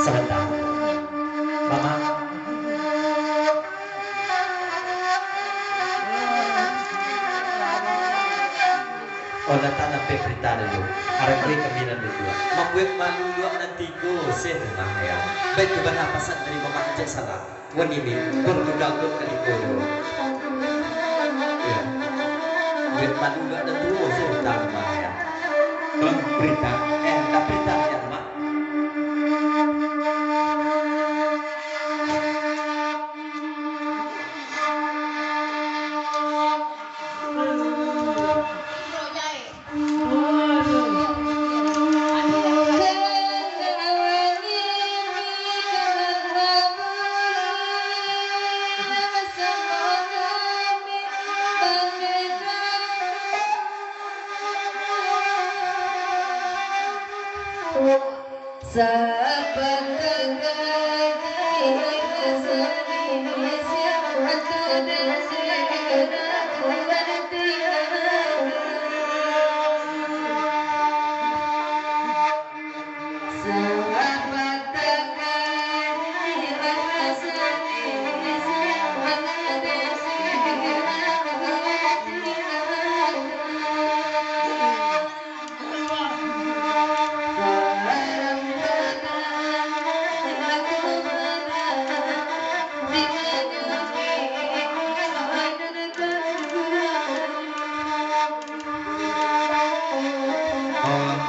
Sebentar, Mama. Oh, datang sampai berita dulu. Hari ini kami nanti dua. Membuat malu dua nanti go saya rumah ya. Baik kepada pasan dari Mama Ijek salah. Wan ini berduga go kali go. Ya. Buat malu dua nanti go saya rumah ya. Berita, tak berita ya, Mak.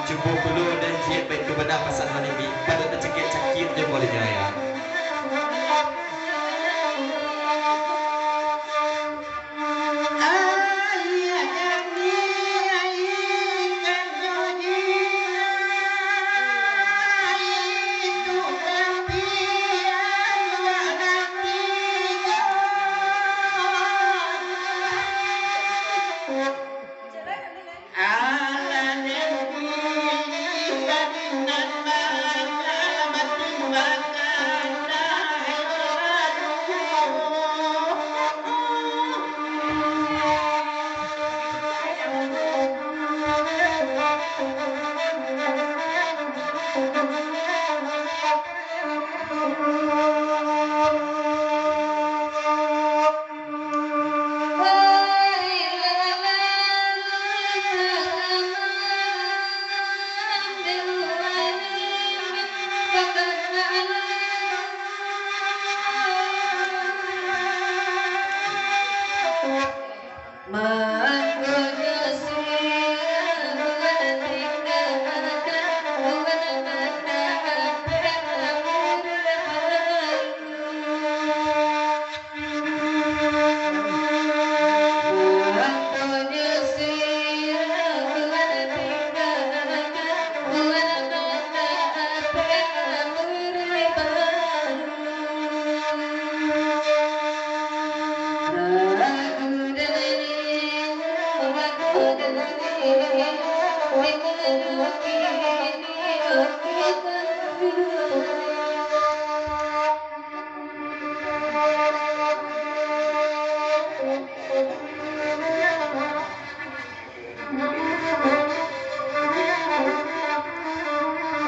Cuba perlu dan siap baik kepada pasan ini pada tercekik-cekik dia boleh jaya.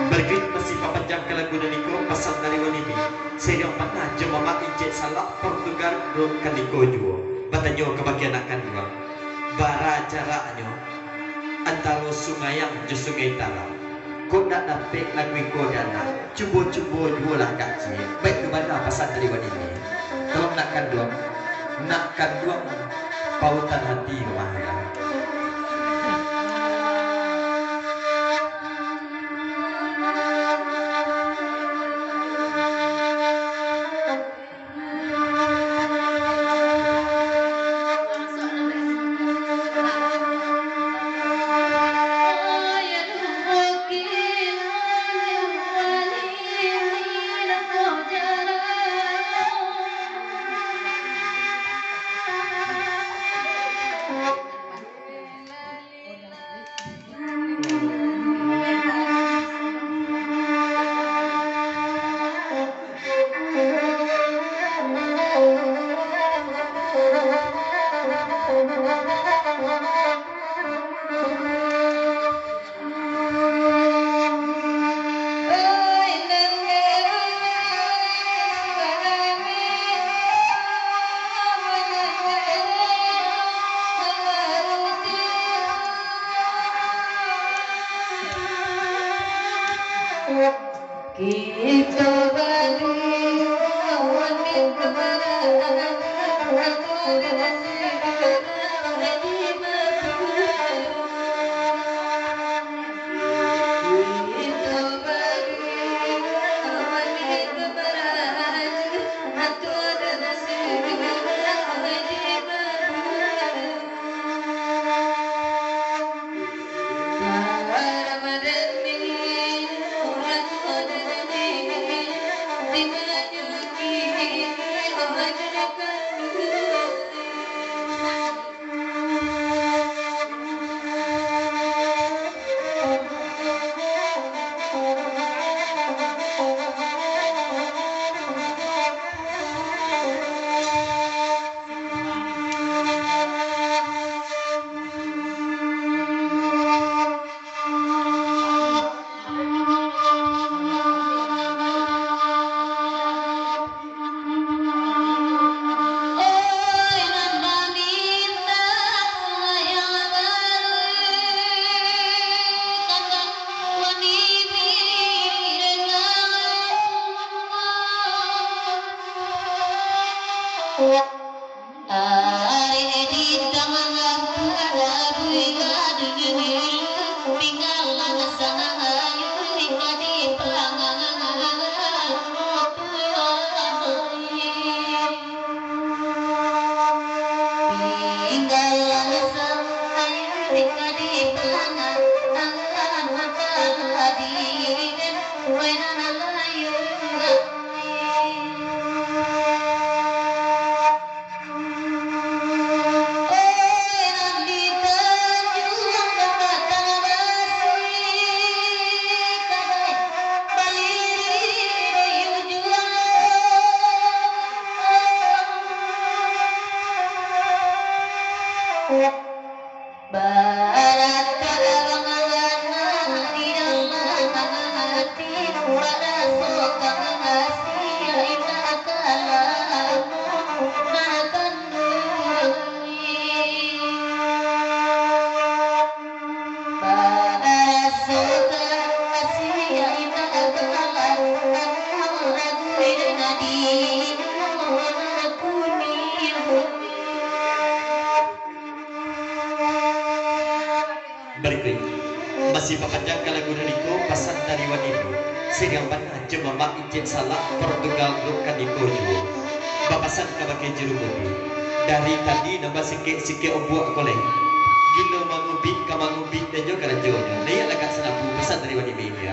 Berkait masih papanjang ke lagu dan Niko pasal dari wanimi. Saya yang pernah jemaah Ijek salah Portugal kan Niko juga. Batanyo kebagian akan dua. Bara jaraknya antara sungai yang je sungai tara. Kau nak dapat lagu Niko dana. Cuba-cuba dua lah kaki. Baik ke mana pasal dari wanimi. Kalau nakkan dua pautan hati rumah ya. Berikut masih papanjang lagu dariku pasan dari wanita sehingga mana cuma mak ijin salah Portugal bukan dikojo bapasan kabake juru bobi dari tadi nama sike obuak koleng gilo mangubik dan juga rajonya dia lakat senapu pesan dari wanita media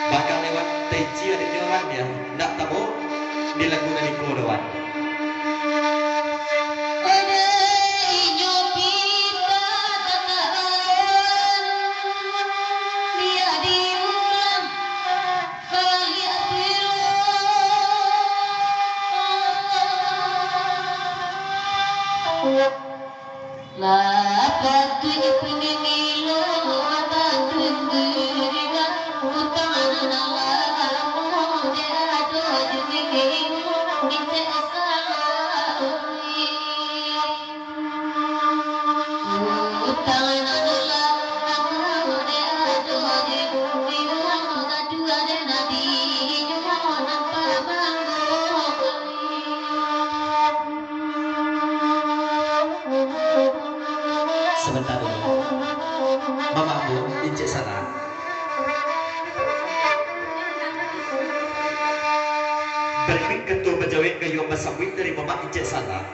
bakal lewat teji ada nyoran ya nak tamu di lagu dariku doan. Sebentar dulu, mamamu ijek sana. Berikut ketua berjawab gayung bersambut dari mama ijek sana.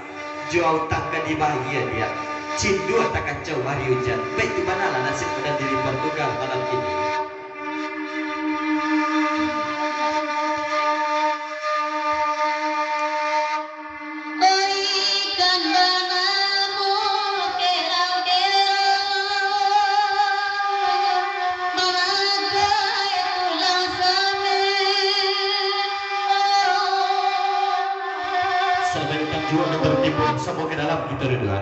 Jual tangga di bahagia dia. Cindu tak kacau hari hujan. Baik di manalah nasib pada diri Portugal malam ini. Sebaiknya juga tertipu semua ke dalam kita berdua.